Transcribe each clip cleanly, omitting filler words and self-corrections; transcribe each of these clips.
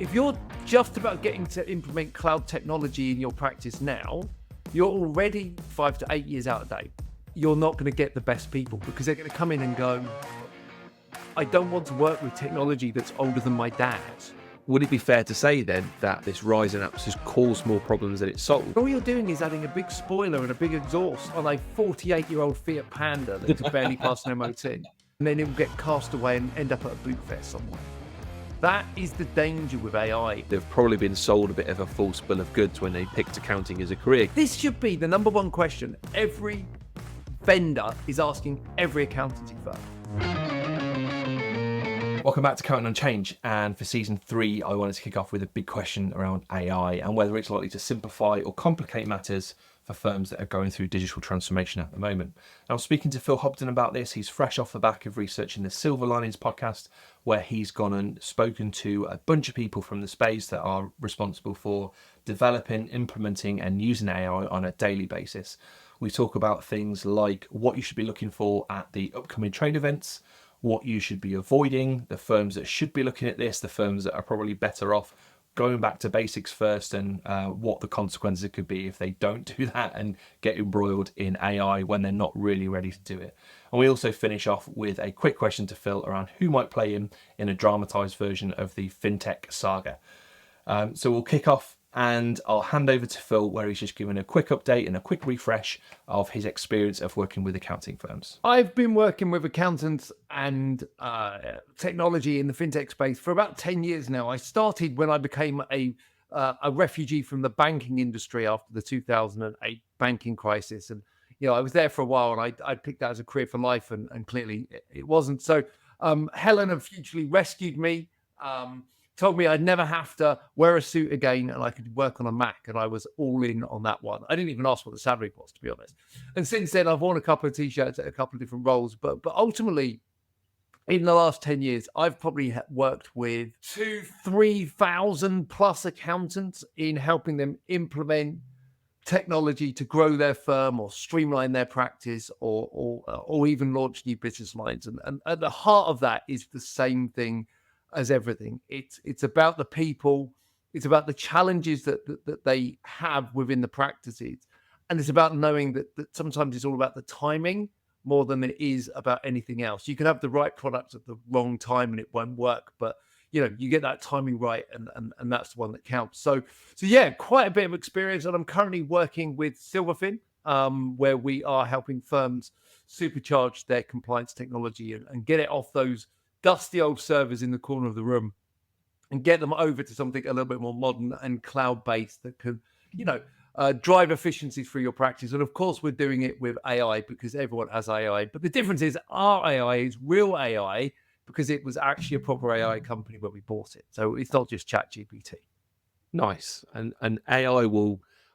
If you're just about getting to implement cloud technology in your practice now, you're already 5 to 8 years out of date. You're not going to get the best people because they're going to come in and go, I don't want to work with technology that's older than my dad. Would it be fair to say then that this rise in apps has caused more problems than it's solved? All you're doing is adding a big spoiler and a big exhaust on a 48-year-old Fiat Panda that can barely pass an MOT. And then it will get cast away and end up at a boot fair somewhere. That is the danger with AI. They've probably been sold a bit of a false bill of goods when they picked accounting as a career. This should be the number one question every vendor is asking every accountancy firm. Welcome back to Counting on Change, and for season 3 I wanted to kick off with a big question around AI and whether it's likely to simplify or complicate matters for firms that are going through digital transformation at the moment. Now, I was speaking to Phil Hobden about this. He's fresh off the back of researching the Silver Linings podcast, where he's gone and spoken to a bunch of people from the space that are responsible for developing, implementing and using AI on a daily basis. We talk about things like what you should be looking for at the upcoming trade events, what you should be avoiding, the firms that should be looking at this, the firms that are probably better off going back to basics first, and what the consequences could be if they don't do that and get embroiled in AI when they're not really ready to do it. And we also finish off with a quick question to Phil around who might play him in a dramatised version of the fintech saga. So we'll kick off and I'll hand over to Phil, where he's just given a quick update and a quick refresh of his experience of working with accounting firms. I've been working with accountants and technology in the fintech space for about 10 years now. I started when I became a refugee from the banking industry after the 2008 banking crisis. And, I was there for a while and I picked that as a career for life, and clearly it wasn't. So Helen eventually rescued me, told me I'd never have to wear a suit again and I could work on a Mac, and I was all in on that one. I didn't even ask what the salary was, to be honest. And since then, I've worn a couple of T-shirts at a couple of different roles. But ultimately, in the last 10 years, I've probably worked with 3,000 plus accountants in helping them implement technology to grow their firm or streamline their practice or even launch new business lines. And at the heart of that is the same thing as everything. It's about the people, it's about the challenges that they have within the practices, and it's about knowing that sometimes it's all about the timing more than it is about anything else. You can have the right product at the wrong time and it won't work, but you get that timing right, and that's the one that counts. So yeah, quite a bit of experience, and I'm currently working with Silverfin, where we are helping firms supercharge their compliance technology and get it off those dusty old servers in the corner of the room and get them over to something a little bit more modern and cloud-based that can, drive efficiencies through your practice. And of course, we're doing it with AI because everyone has AI. But the difference is our AI is real AI because it was actually a proper AI company when we bought it. So it's not just ChatGPT. Nice. And AI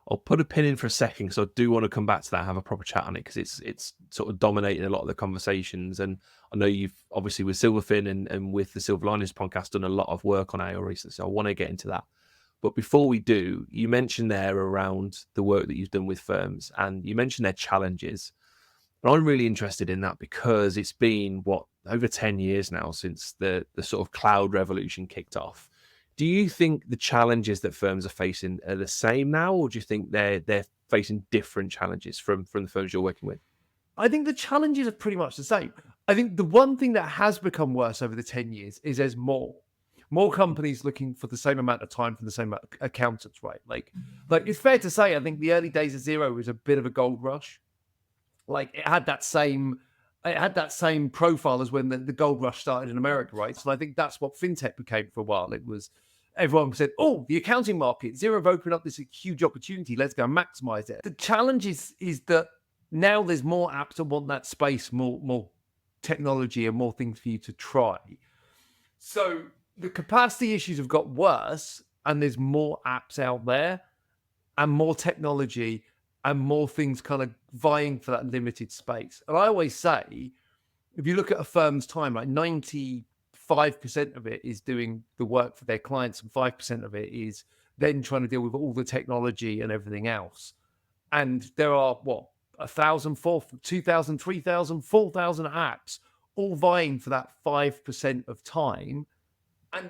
I'll put a pin in for a second because I do want to come back to that and have a proper chat on it, because it's sort of dominating a lot of the conversations. And I know you've obviously with Silverfin and with the Silver Linings podcast done a lot of work on AI recently, so I want to get into that. But before we do, you mentioned there around the work that you've done with firms, and you mentioned their challenges. And I'm really interested in that because it's been, over 10 years now since the sort of cloud revolution kicked off. Do you think the challenges that firms are facing are the same now, or do you think they're facing different challenges from the firms you're working with? I think the challenges are pretty much the same. I think the one thing that has become worse over the 10 years is there's more companies looking for the same amount of time from the same amount of accountants, right? Like it's fair to say, I think the early days of Xero was a bit of a gold rush. Like it had that same profile as when the gold rush started in America, right? So I think that's what fintech became for a while. It was, everyone said, oh, the accounting market, Xero have opened up this huge opportunity. Let's go and maximize it. The challenge is that now there's more apps that want that space, more technology and more things for you to try. So the capacity issues have got worse, and there's more apps out there and more technology and more things kind of vying for that limited space. And I always say, if you look at a firm's time, like 95% of it is doing the work for their clients, and 5% of it is then trying to deal with all the technology and everything else. And there are 1,000, 2,000, 3,000, 4,000 apps all vying for that 5% of time. And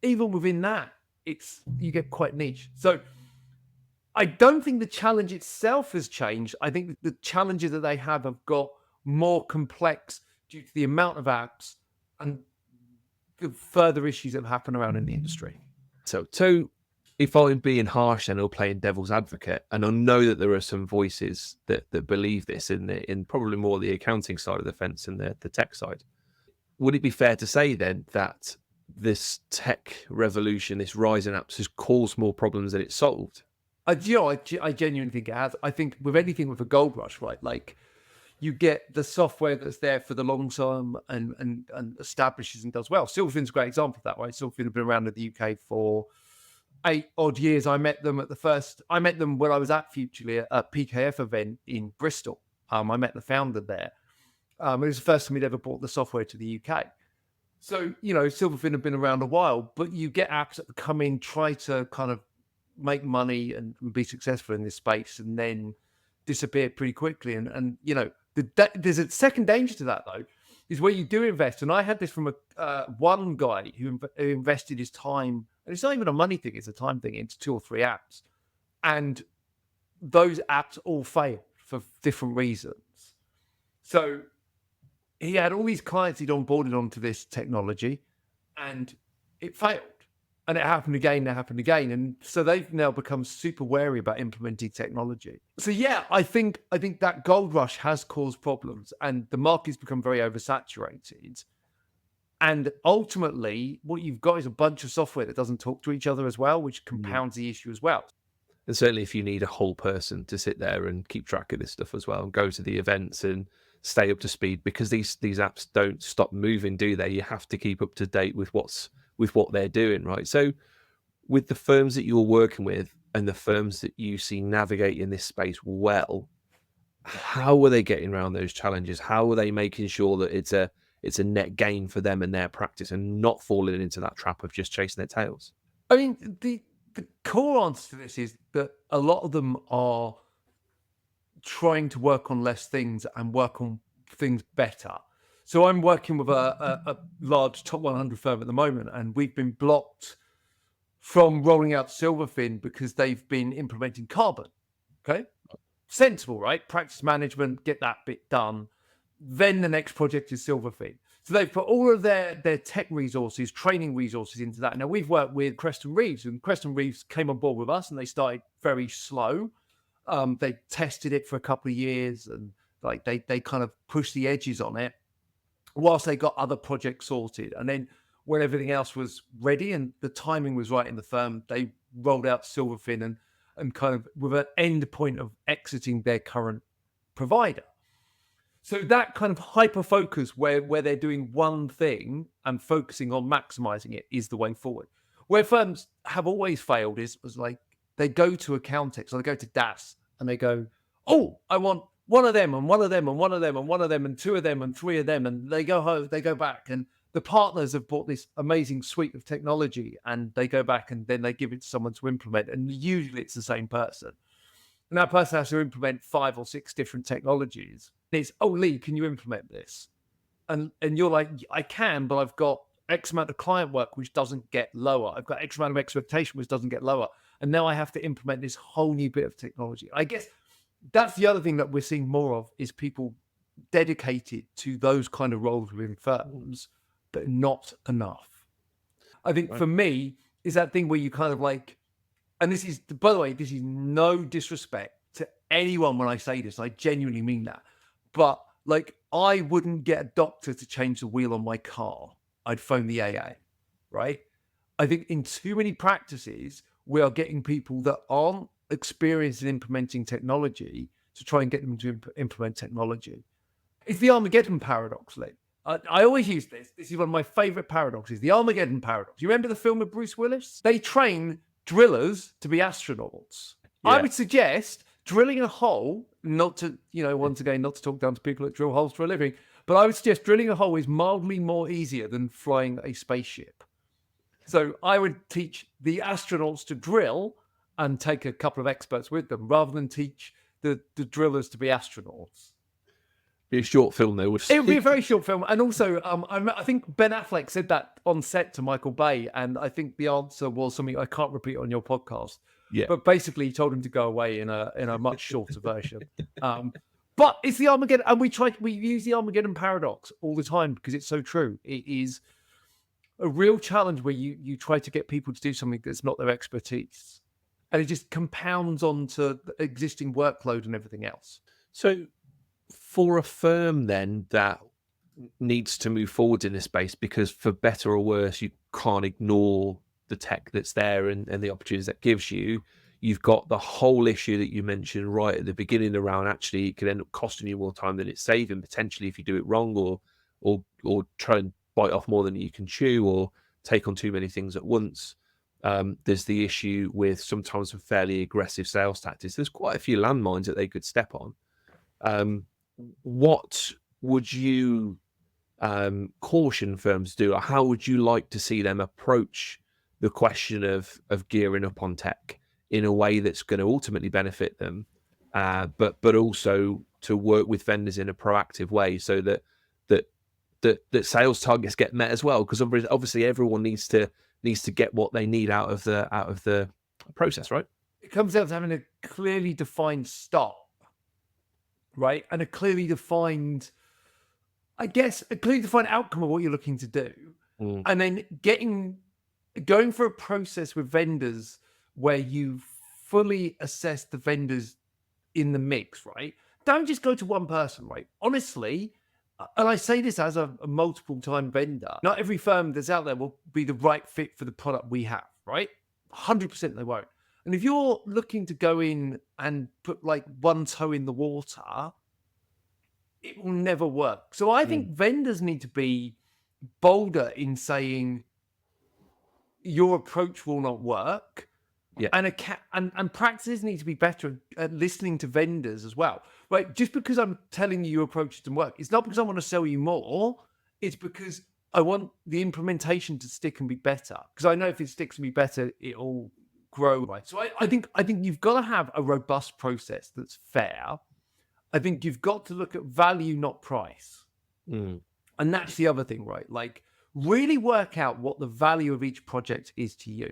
even within that, you get quite niche. So I don't think the challenge itself has changed. I think the challenges that they have got more complex due to the amount of apps and the further issues that happen around in the industry. So if I'm being harsh and or playing devil's advocate, and I know that there are some voices that believe this in probably more the accounting side of the fence and the tech side, would it be fair to say then that this tech revolution, this rise in apps, has caused more problems than it's solved? I genuinely think it has. I think with anything with a gold rush, right? Like you get the software that's there for the long term and establishes and does well. Silverfin's a great example of that, right? Silverfin have been around in the UK for 8 odd years. I met them when I was at Futurely at PKF event in Bristol. I met the founder there. It was the first time he'd ever brought the software to the UK. So, Silverfin have been around a while, but you get apps that come in, try to kind of make money and be successful in this space and then disappear pretty quickly. And there's a second danger to that, though, is where you do invest. And I had this from one guy who invested his time, and it's not even a money thing, it's a time thing, into 2 or 3 apps. And those apps all failed for different reasons. So he had all these clients he'd onboarded onto this technology, and it failed. And it happened again, And so they've now become super wary about implementing technology. So yeah, I think that gold rush has caused problems and the market's become very oversaturated. And ultimately, what you've got is a bunch of software that doesn't talk to each other as well, which compounds the issue as well. And certainly if you need a whole person to sit there and keep track of this stuff as well and go to the events and stay up to speed, because these apps don't stop moving, do they? You have to keep up to date with what they're doing, right? So with the firms that you're working with and the firms that you see navigating this space well, how are they getting around those challenges? How are they making sure that it's a net gain for them and their practice and not falling into that trap of just chasing their tails? I mean, the core answer to this is that a lot of them are trying to work on less things and work on things better. So I'm working with a large top 100 firm at the moment, and we've been blocked from rolling out Silverfin because they've been implementing Carbon. Okay, sensible, right? Practice management, get that bit done. Then the next project is Silverfin. So they've put all of their tech resources, training resources into that. Now we've worked with Creston Reeves, and Creston Reeves came on board with us, and they started very slow. They tested it for a couple of years, and like they kind of pushed the edges on it whilst they got other projects sorted. And then when everything else was ready and the timing was right in the firm, they rolled out Silverfin and kind of with an end point of exiting their current provider. So that kind of hyper focus where they're doing one thing and focusing on maximizing it is the way forward. Where firms have always failed was like they go to Accountex or they go to DAS and they go, oh, I want one of them and one of them and one of them and one of them and 2 of them and 3 of them. And they go home, they go back, and the partners have bought this amazing suite of technology, and they go back and then they give it to someone to implement. And usually it's the same person. And that person has to implement 5 or 6 different technologies. And it's, oh, Lee, can you implement this? And you're like, I can, but I've got X amount of client work, which doesn't get lower. I've got X amount of expectation, which doesn't get lower. And now I have to implement this whole new bit of technology. I guess that's the other thing that we're seeing more of is people dedicated to those kind of roles within firms, but not enough. I think for me, is that thing where you kind of like, and this is, by the way, this is no disrespect to anyone when I say this, I genuinely mean that. But like, I wouldn't get a doctor to change the wheel on my car. I'd phone the AA, right? I think in too many practices, we are getting people that aren't experienced in implementing technology to try and get them to implement technology. It's the Armageddon paradox, Lee. I always use this. This is one of my favorite paradoxes, the Armageddon paradox. You remember the film with Bruce Willis? They train drillers to be astronauts. Yeah. I would suggest drilling a hole, not to, once again, not to talk down to people that drill holes for a living, but I would suggest drilling a hole is mildly more easier than flying a spaceship. So I would teach the astronauts to drill and take a couple of experts with them rather than teach the drillers to be astronauts. Be a short film, though. Would It would be a very short film. And also, I think Ben Affleck said that on set to Michael Bay, and I think the answer was something I can't repeat on your podcast. Yeah. But basically, he told him to go away in a much shorter version. But it's the Armageddon, and we use the Armageddon paradox all the time because it's so true. It is a real challenge where you try to get people to do something that's not their expertise, and it just compounds onto the existing workload and everything else. So, for a firm then that needs to move forward in this space, because for better or worse, you can't ignore the tech that's there and the opportunities that gives you. You've got the whole issue that you mentioned right at the beginning around actually it could end up costing you more time than it's saving potentially if you do it wrong or try and bite off more than you can chew or take on too many things at once. There's the issue with sometimes some fairly aggressive sales tactics. There's quite a few landmines that they could step on. What would you caution firms to do? Or how would you like to see them approach the question of gearing up on tech in a way that's going to ultimately benefit them, but also to work with vendors in a proactive way so that sales targets get met as well? Because obviously everyone needs to get what they need out of the process, right? It comes down to having a clearly defined start, right? And a clearly defined, I guess, a clearly defined outcome of what you're looking to do. And then going for a process with vendors where you fully assess the vendors in the mix, right? Don't just go to one person, right? Honestly, and I say this as a multiple time vendor, not every firm that's out there will be the right fit for the product we have, right? 100% they won't. And if you're looking to go in and put like one toe in the water, it will never work. So I think vendors need to be bolder in saying your approach will not work. Yeah. And practices need to be better at listening to vendors as well. Right? Just because I'm telling you your approach doesn't work, it's not because I want to sell you more. It's because I want the implementation to stick and be better. Because I know if it sticks and be better, it'll grow. Right. So I think you've got to have a robust process that's fair. I think you've got to look at value, not price. And that's the other thing, right? Like really work out what the value of each project is to you.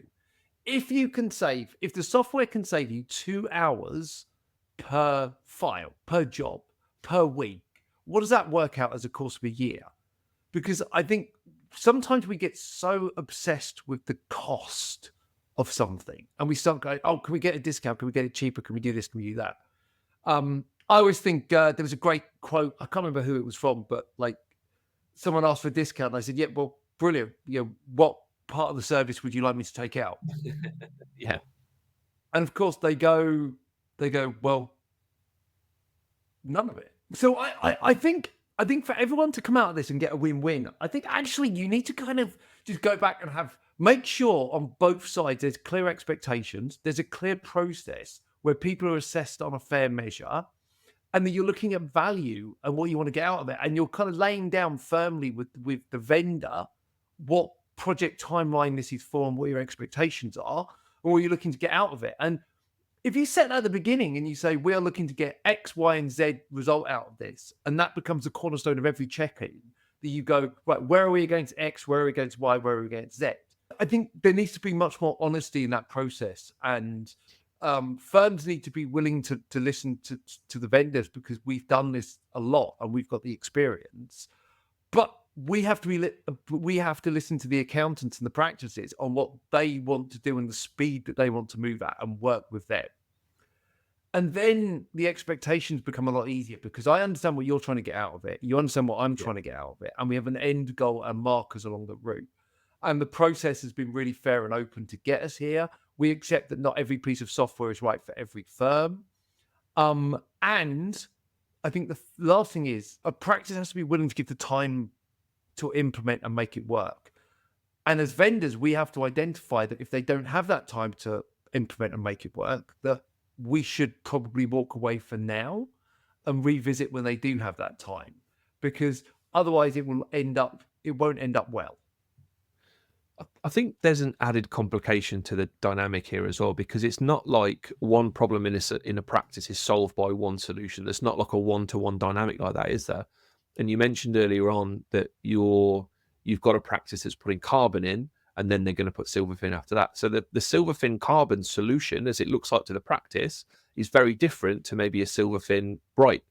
If the software can save you 2 hours per file, per job, per week, what does that work out as a course of a year? Because I think sometimes we get so obsessed with the cost of something and we start going, oh, can we get a discount? Can we get it cheaper? Can we do this? Can we do that? I always think there was a great quote. I can't remember who it was from, but like someone asked for a discount. And I said, yeah, well, brilliant. You know, what part of the service would you like me to take out? Yeah. And of course they go, well, none of it. So I think for everyone to come out of this and get a win-win, I think actually you need to kind of just go back and make sure on both sides there's clear expectations, there's a clear process where people are assessed on a fair measure, and that you're looking at value and what you want to get out of it, and you're kind of laying down firmly with the vendor what project timeline this is for and what your expectations are and what you're looking to get out of it. And if you set that at the beginning and you say, we are looking to get X, Y, and Z result out of this, and that becomes the cornerstone of every check-in, that you go, right, where are we against X, where are we against Y, where are we against Z? I think there needs to be much more honesty in that process. And firms need to be willing to listen to the vendors, because we've done this a lot and we've got the experience. But we have to listen to the accountants and the practices on what they want to do and the speed that they want to move at, and work with them. And then the expectations become a lot easier, because I understand what you're trying to get out of it. You understand what I'm trying to get out of it. And we have an end goal and markers along the route. And the process has been really fair and open to get us here. We accept that not every piece of software is right for every firm. And I think the last thing is a practice has to be willing to give the time to implement and make it work. And as vendors, we have to identify that if they don't have that time to implement and make it work, that we should probably walk away for now and revisit when they do have that time, because otherwise it won't end up well. I think there's an added complication to the dynamic here as well, because it's not like one problem in a practice is solved by one solution. There's not like a one-to-one dynamic like that, is there? And you mentioned earlier on that you've got a practice that's putting carbon in, and then they're going to put Silverfin after that. So the Silverfin carbon solution, as it looks like to the practice, is very different to maybe a Silverfin Bright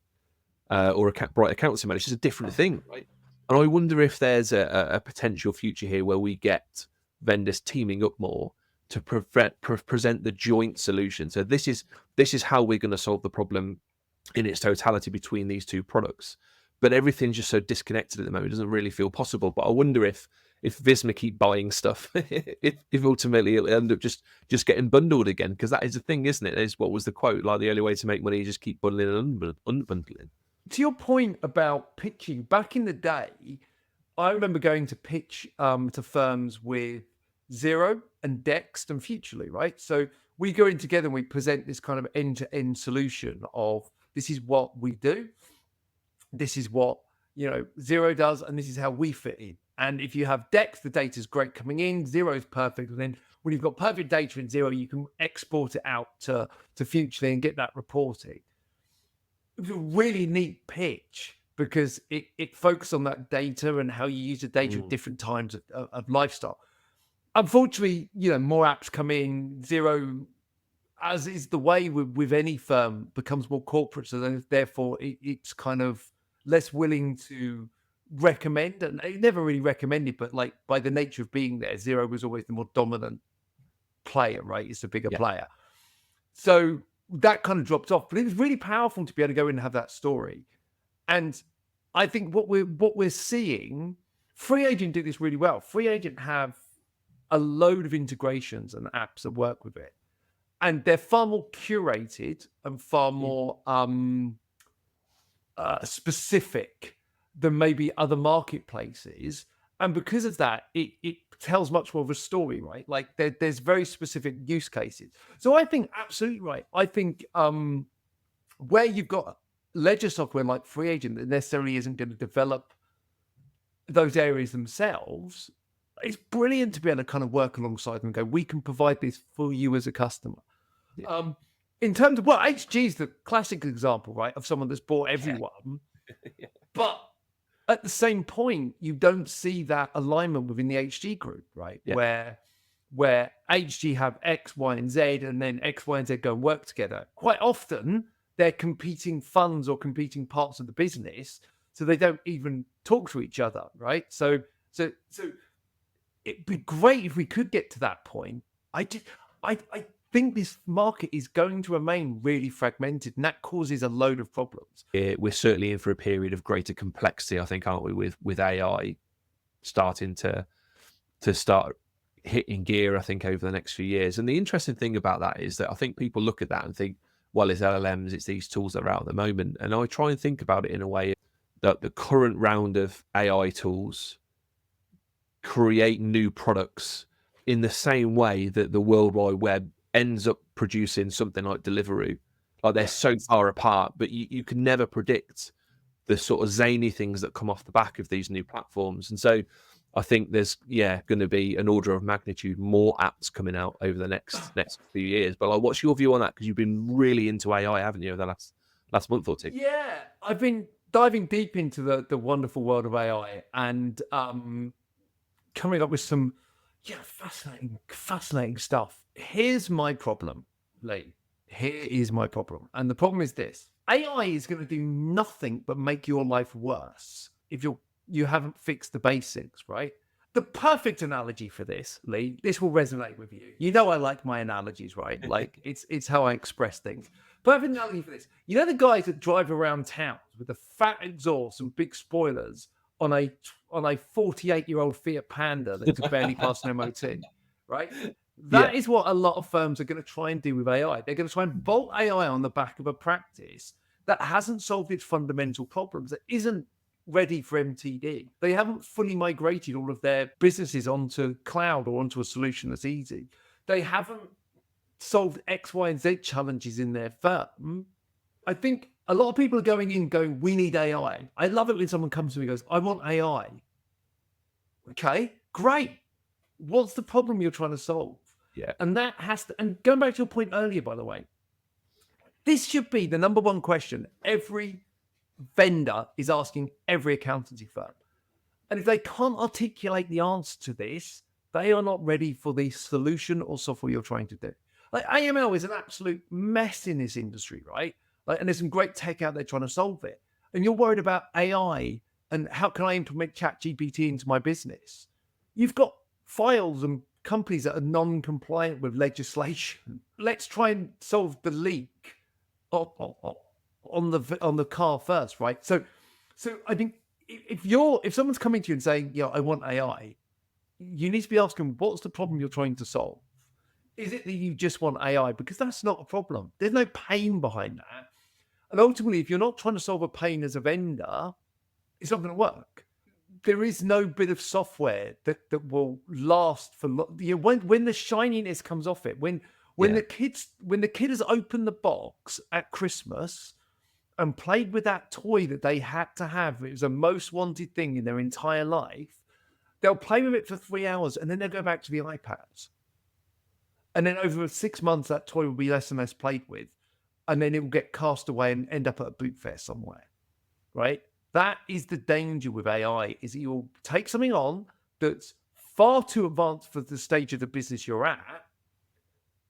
or a Bright account simulator. It's just a different thing, right? And I wonder if there's a potential future here where we get vendors teaming up more to present the joint solution. So this is how we're going to solve the problem in its totality between these two products. But everything's just so disconnected at the moment; it doesn't really feel possible. But I wonder if Visma keep buying stuff, if ultimately it'll end up just getting bundled again, because that is the thing, isn't it? Is what was the quote? Like, the only way to make money is just keep bundling and unbundling. To your point about pitching, back in the day, I remember going to pitch to firms with Zero and Dext and Futurely, right? So we go in together and we present this kind of end-to-end solution of, this is what we do, this is what Zero does, and this is how we fit in. And if you have Dext, the data's great coming in, Zero is perfect, and then when you've got perfect data in Zero, you can export it out to Futurely and get that reporting. It was a really neat pitch because it focused on that data and how you use the data at different times of lifestyle. Unfortunately, more apps come in. Zero, as is the way with any firm, becomes more corporate. So then, therefore, it's kind of less willing to recommend. And it never really recommended, but like by the nature of being there, Zero was always the more dominant player, right? It's a bigger player. So that kind of dropped off, but it was really powerful to be able to go in and have that story. And I think what we're seeing, Free Agent do this really well. Free Agent have a load of integrations and apps that work with it, and they're far more curated and far more specific than maybe other marketplaces. And because of that, it tells much more of a story, right? Like there's very specific use cases. So I think absolutely right. I think where you've got ledger software like Free Agent that necessarily isn't going to develop those areas themselves, it's brilliant to be able to kind of work alongside them and go, we can provide this for you as a customer. Yeah. In terms of, HG is the classic example, right, of someone that's bought everyone. Yeah. But at the same point, you don't see that alignment within the HG group, right? Yeah. Where HG have X, Y, and Z, and then X, Y, and Z go and work together. Quite often, they're competing funds or competing parts of the business, so they don't even talk to each other, right? So it'd be great if we could get to that point. I think this market is going to remain really fragmented, and that causes a load of problems. We're certainly in for a period of greater complexity, I think, aren't we, with AI starting to start hitting gear, I think, over the next few years. And the interesting thing about that is that I think people look at that and think, well, it's LLMs, it's these tools that are out at the moment. And I try and think about it in a way that the current round of AI tools create new products in the same way that the World Wide Web ends up producing something like Deliveroo. Like, they're so far apart, but you can never predict the sort of zany things that come off the back of these new platforms. And so I think there's going to be an order of magnitude more apps coming out over the next few years. But like, what's your view on that? Because you've been really into AI, haven't you, over the last month or two? Yeah, I've been diving deep into the wonderful world of AI and coming up with some fascinating stuff. Here's my problem, Lee. Here is my problem. And the problem is this. AI is going to do nothing but make your life worse if you haven't fixed the basics, right? The perfect analogy for this, Lee, this will resonate with you. You know I like my analogies, right? Like, it's how I express things. Perfect analogy for this. You know the guys that drive around towns with the fat exhaust and big spoilers on a 48-year-old Fiat Panda that could barely pass an MOT, right? That is what a lot of firms are going to try and do with AI. They're going to try and bolt AI on the back of a practice that hasn't solved its fundamental problems, that isn't ready for MTD. They haven't fully migrated all of their businesses onto cloud or onto a solution that's easy. They haven't solved X, Y, and Z challenges in their firm. I think a lot of people are going, we need AI. I love it when someone comes to me and goes, I want AI. Okay, great. What's the problem you're trying to solve? Yeah. And that has to, and going back to your point earlier, by the way, this should be the number one question every vendor is asking every accountancy firm. And if they can't articulate the answer to this, they are not ready for the solution or software you're trying to do. Like AML is an absolute mess in this industry, right? Like, and there's some great tech out there trying to solve it. And you're worried about AI and how can I implement ChatGPT into my business? You've got files and companies that are non-compliant with legislation. Let's try and solve the leak on the car first, right? So I think if someone's coming to you and saying, "Yeah, I want AI," you need to be asking, "What's the problem you're trying to solve? Is it that you just want AI?" Because that's not a problem. There's no pain behind that. And ultimately, if you're not trying to solve a pain as a vendor, it's not going to work. There is no bit of software that will last for when the shininess comes off it. When the kid has opened the box at Christmas and played with that toy that they had to have, it was the most wanted thing in their entire life. They'll play with it for 3 hours and then they'll go back to the iPads. And then over 6 months, that toy will be less and less played with. And then it will get cast away and end up at a boot fair somewhere, right? That is the danger with AI, is that you'll take something on that's far too advanced for the stage of the business you're at,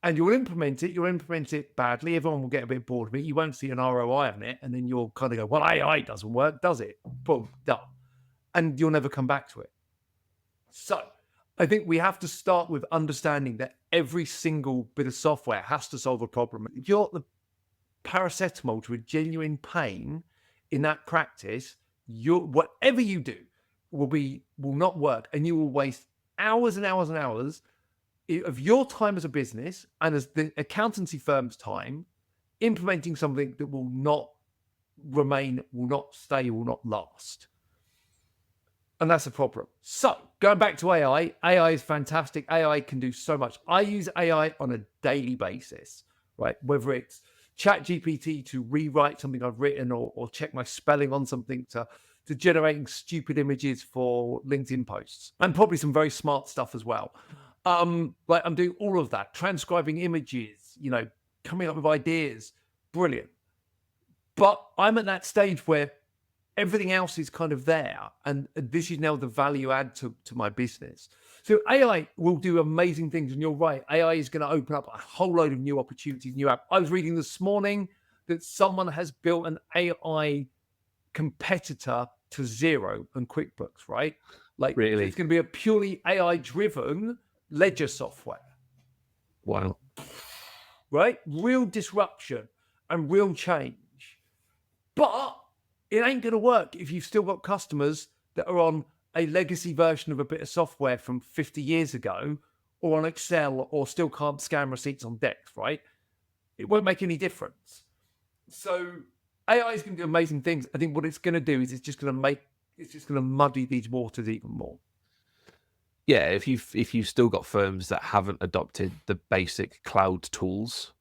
and you'll implement it badly. Everyone will get a bit bored of it. You won't see an ROI on it. And then you'll kind of go, well, AI doesn't work, does it? Boom, done. And you'll never come back to it. So I think we have to start with understanding that every single bit of software has to solve a problem. If you're the paracetamol to a genuine pain in that practice, whatever you do will not work, and you will waste hours and hours and hours of your time as a business and as the accountancy firm's time implementing something that will not remain, will not stay, will not last. And that's a problem. So going back to AI is fantastic. AI can do so much. I use AI on a daily basis, right? Whether it's ChatGPT to rewrite something I've written or check my spelling on something to generating stupid images for LinkedIn posts, and probably some very smart stuff as well. Like I'm doing all of that, transcribing images, coming up with ideas, brilliant. But I'm at that stage where everything else is kind of there, and this is now the value add to my business. So AI will do amazing things, and you're right, AI is going to open up a whole load of new opportunities, new app. I was reading this morning that someone has built an AI competitor to Xero and QuickBooks, right? Like, Really? It's going to be a purely AI-driven ledger software. Wow. Right? Real disruption and real change. But it ain't going to work if you've still got customers that are on a legacy version of a bit of software from 50 years ago, or on Excel, or still can't scan receipts on Dex, right? It won't make any difference. So AI is going to do amazing things. I think what it's going to do is it's just going to muddy these waters even more. Yeah, if you've still got firms that haven't adopted the basic cloud tools,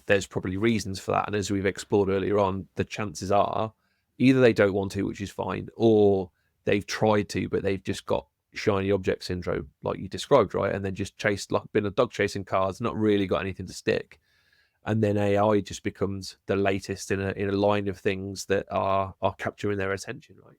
there's probably reasons for that. And as we've explored earlier on, the chances are either they don't want to, which is fine, or they've tried to, but they've just got shiny object syndrome, like you described, right? And then just been a dog chasing cars, not really got anything to stick. And then AI just becomes the latest in a line of things that are capturing their attention, right?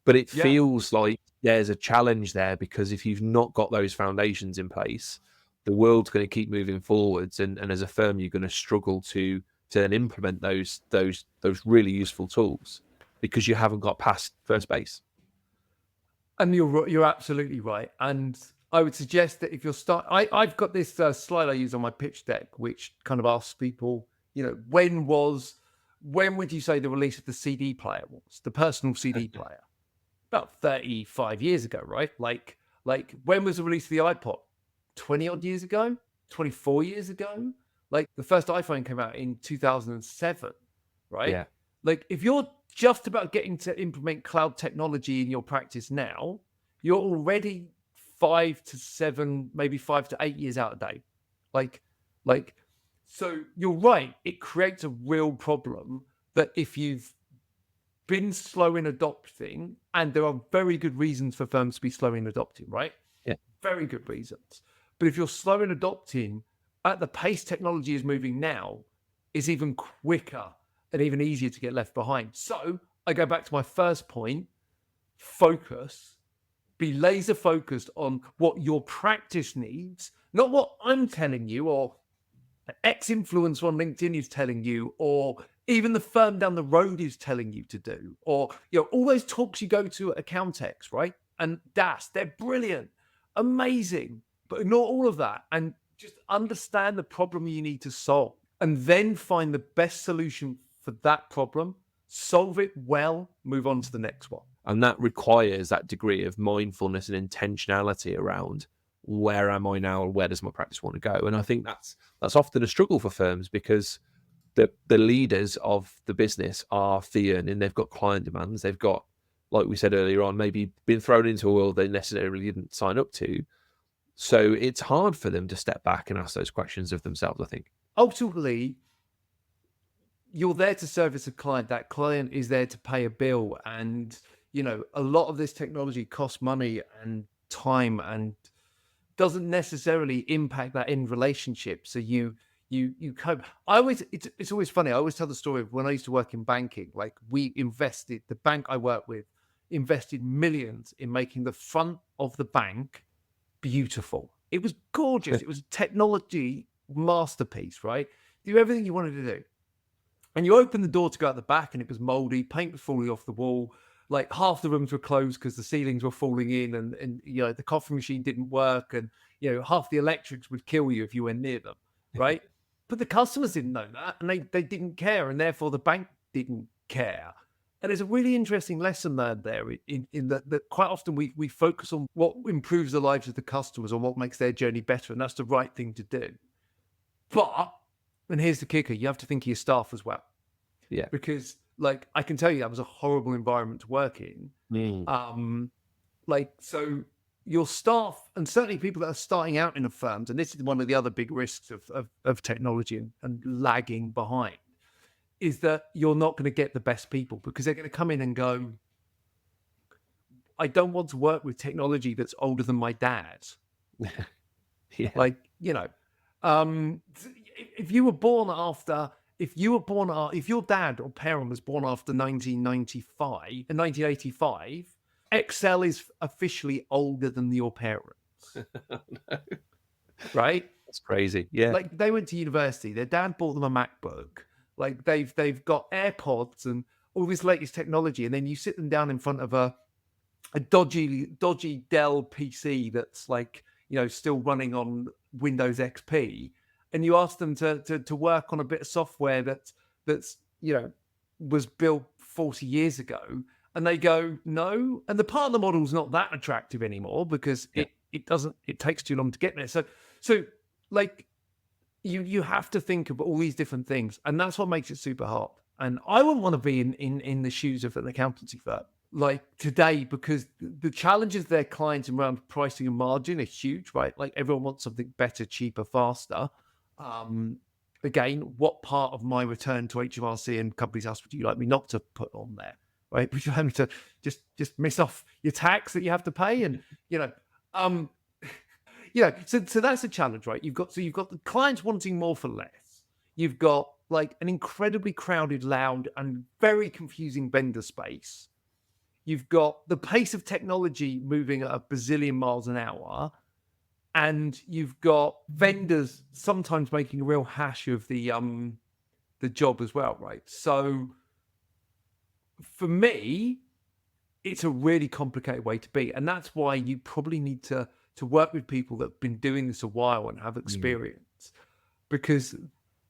But it feels like there's a challenge there, because if you've not got those foundations in place, the world's going to keep moving forwards, and as a firm, you're going to struggle to then implement those really useful tools because you haven't got past first base. And you're absolutely right. And I would suggest that if you're I've got this slide I use on my pitch deck, which kind of asks people, when would you say the release of the CD player was, the personal CD player? About 35 years ago, right? Like when was the release of the iPod? 20 odd years ago? 24 years ago? Like the first iPhone came out in 2007, right? Yeah. Like if you're just about getting to implement cloud technology in your practice now, you're already 5 to 7, maybe 5 to 8 years out of date. So you're right. It creates a real problem that if you've been slow in adopting, and there are very good reasons for firms to be slow in adopting, right? Yeah. very good reasons. But if you're slow in adopting, at the pace technology is moving now, is even quicker and even easier to get left behind. So I go back to my first point, focus, be laser focused on what your practice needs, not what I'm telling you or X influencer on LinkedIn is telling you, or even the firm down the road is telling you to do, or all those talks you go to at Accountex, right? And DAS, they're brilliant, amazing, but ignore all of that and just understand the problem you need to solve, and then find the best solution for that problem, solve it well, move on to the next one. And that requires that degree of mindfulness and intentionality around where am I now and where does my practice want to go. And I think that's often a struggle for firms, because the leaders of the business are fee earning, they've got client demands, they've got, like we said earlier on, maybe been thrown into a world they necessarily didn't sign up to. So it's hard for them to step back and ask those questions of themselves, I think. Ultimately, you're there to service a client. That client is there to pay a bill. And, a lot of this technology costs money and time and doesn't necessarily impact that end relationship. So you cope. It's always funny. I always tell the story of when I used to work in banking. Like, the bank I work with invested millions in making the front of the bank beautiful. It was gorgeous. It was a technology masterpiece, right? Do everything you wanted to do. And you open the door to go out the back and it was moldy, paint was falling off the wall. Like, half the rooms were closed because the ceilings were falling in, and the coffee machine didn't work, and half the electrics would kill you if you went near them, right? But the customers didn't know that, and they didn't care, and therefore the bank didn't care. And there's a really interesting lesson learned there in that quite often we focus on what improves the lives of the customers or what makes their journey better, and that's the right thing to do. But, and here's the kicker, you have to think of your staff as well. Yeah. Because, like, I can tell you that was a horrible environment to work in. So your staff, and certainly people that are starting out in a firm, and this is one of the other big risks of technology and lagging behind, is that you're not going to get the best people, because they're going to come in and go, I don't want to work with technology that's older than my dad. Yeah. If your dad or parent was born after 1985, Excel is officially older than your parents. No. Right? That's crazy. Yeah. Like, they went to university, their dad bought them a MacBook. Like, they've got AirPods and all this latest technology, and then you sit them down in front of a dodgy Dell PC that's still running on Windows XP, and you ask them to work on a bit of software that's was built 40 years ago, and they go, no. And the partner model's not that attractive anymore, because it takes too long to get there. So like, you have to think of all these different things, and that's what makes it super hard. And I wouldn't want to be in the shoes of an accountancy firm like today, because the challenges their clients around pricing and margin are huge, right? Like, everyone wants something better, cheaper, faster. Again, what part of my return to HMRC and Companies House would you like me not to put on there, right? Would you like me to just miss off your tax that you have to pay? And so that's a challenge, right? You've got the clients wanting more for less. You've got like an incredibly crowded, loud, and very confusing vendor space. You've got the pace of technology moving at a bazillion miles an hour. And you've got vendors sometimes making a real hash of the job as well, right? So for me, it's a really complicated way to be. And that's why you probably need to work with people that have been doing this a while and have experience. Because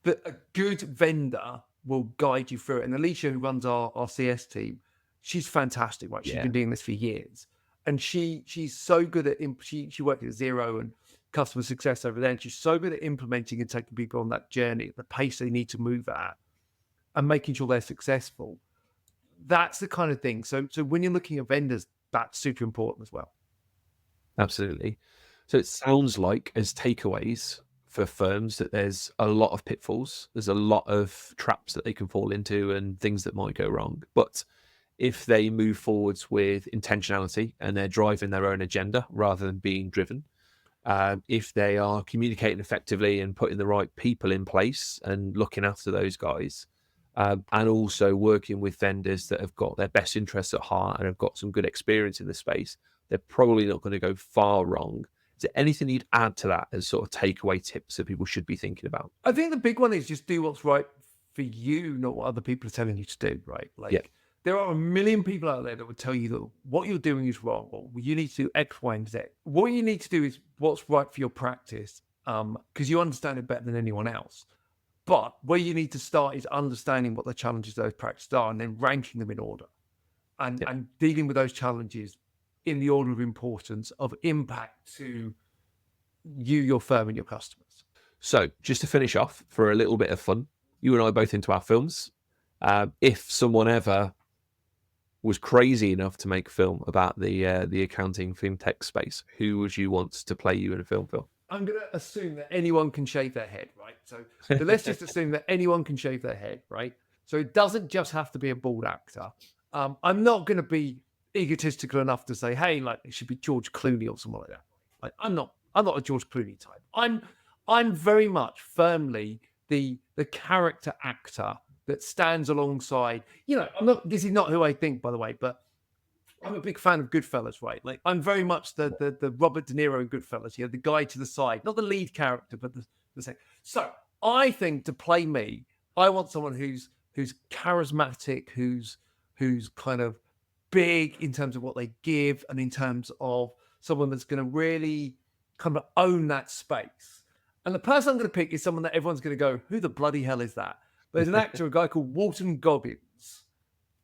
a good vendor will guide you through it. And Alicia, who runs our CS team, she's fantastic, right? She's been doing this for years. And she's so good at she worked at Xero and customer success over there, and she's so good at implementing and taking people on that journey at the pace they need to move at and making sure they're successful. That's the kind of thing. So when you're looking at vendors, that's super important as well. Absolutely. So it sounds like, as takeaways for firms, that there's a lot of pitfalls, there's a lot of traps that they can fall into and things that might go wrong. But if they move forwards with intentionality and they're driving their own agenda rather than being driven, if they are communicating effectively and putting the right people in place and looking after those guys, and also working with vendors that have got their best interests at heart and have got some good experience in the space, they're probably not going to go far wrong. Is there anything you'd add to that as sort of takeaway tips that people should be thinking about? I think the big one is just do what's right for you, not what other people are telling you to do, right? Like, there are a million people out there that would tell you that what you're doing is wrong, or you need to do X, Y, and Z. What you need to do is what's right for your practice, because you understand it better than anyone else. But where you need to start is understanding what the challenges those practices are, and then ranking them in order, and dealing with those challenges in the order of importance of impact to you, your firm, and your customers. So just to finish off, for a little bit of fun, you and I are both into our films. If someone ever was crazy enough to make a film about the accounting fintech space, who would you want to play you in a film, Phil? I'm going to assume that anyone can shave their head, right? So let's just assume that anyone can shave their head, right? So it doesn't just have to be a bald actor. I'm not going to be egotistical enough to say, hey, like it should be George Clooney or someone like that. Like, I'm not a George Clooney type. I'm very much firmly the character actor that stands alongside, this is not who I think, by the way, but I'm a big fan of Goodfellas, right? Like, I'm very much the Robert De Niro in Goodfellas, the guy to the side, not the lead character, but the same. So I think to play me, I want someone who's charismatic, who's kind of big in terms of what they give, and in terms of someone that's going to really kind of own that space. And the person I'm going to pick is someone that everyone's going to go, who the bloody hell is that? But there's an actor, a guy called Walton Goggins.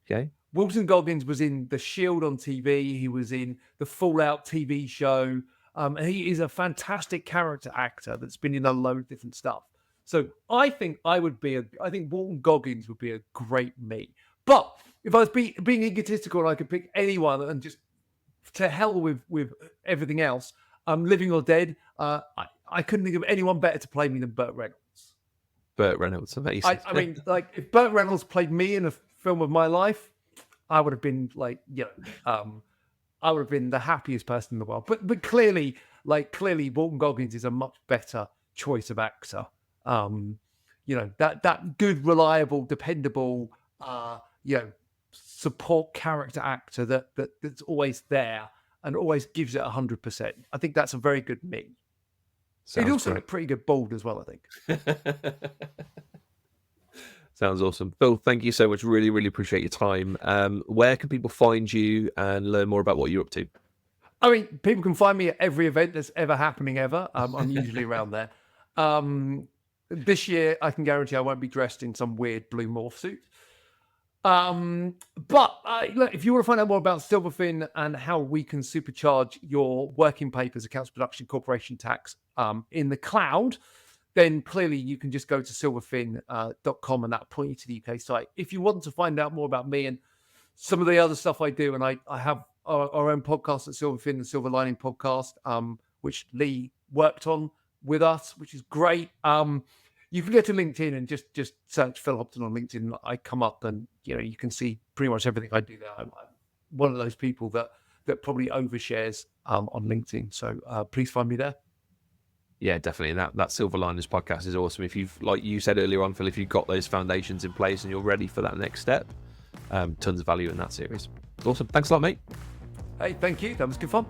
Okay. Walton Goggins was in The Shield on TV. He was in the Fallout TV show. And he is a fantastic character actor that's been in a load of different stuff. So I think Walton Goggins would be a great me. But if I was being egotistical and I could pick anyone and just to hell with everything else, living or dead, I couldn't think of anyone better to play me than Burt Reynolds. Burt Reynolds, amazing. I mean, like, if Burt Reynolds played me in a film of my life, I would have been I would have been the happiest person in the world. But clearly Walton Goggins is a much better choice of actor. That good, reliable, dependable, support character actor that's always there and always gives it 100%. I think that's a very good me. He'd also look pretty good bald as well, I think. Sounds awesome. Phil, thank you so much. Really, really appreciate your time. Where can people find you and learn more about what you're up to? I mean, people can find me at every event that's ever happening ever. I'm usually around there. This year, I can guarantee I won't be dressed in some weird blue morph suit. But look, if you want to find out more about Silverfin and how we can supercharge your working papers, accounts production, corporation tax in the cloud, then clearly you can just go to silverfin.com and that'll point you to the UK site. If you want to find out more about me and some of the other stuff I do, and I have our own podcast at Silverfin, the Silver Lining Podcast, which Lee worked on with us, which is great. You can go to LinkedIn and just search Phil Hobden on LinkedIn. I come up and you can see pretty much everything I do there. I'm one of those people that probably overshares on LinkedIn. So please find me there. Yeah, definitely. And that Silver Liners podcast is awesome. If you've, like you said earlier on, Phil, if you've got those foundations in place and you're ready for that next step, tons of value in that series. Awesome. Thanks a lot, mate. Hey, thank you. That was good fun.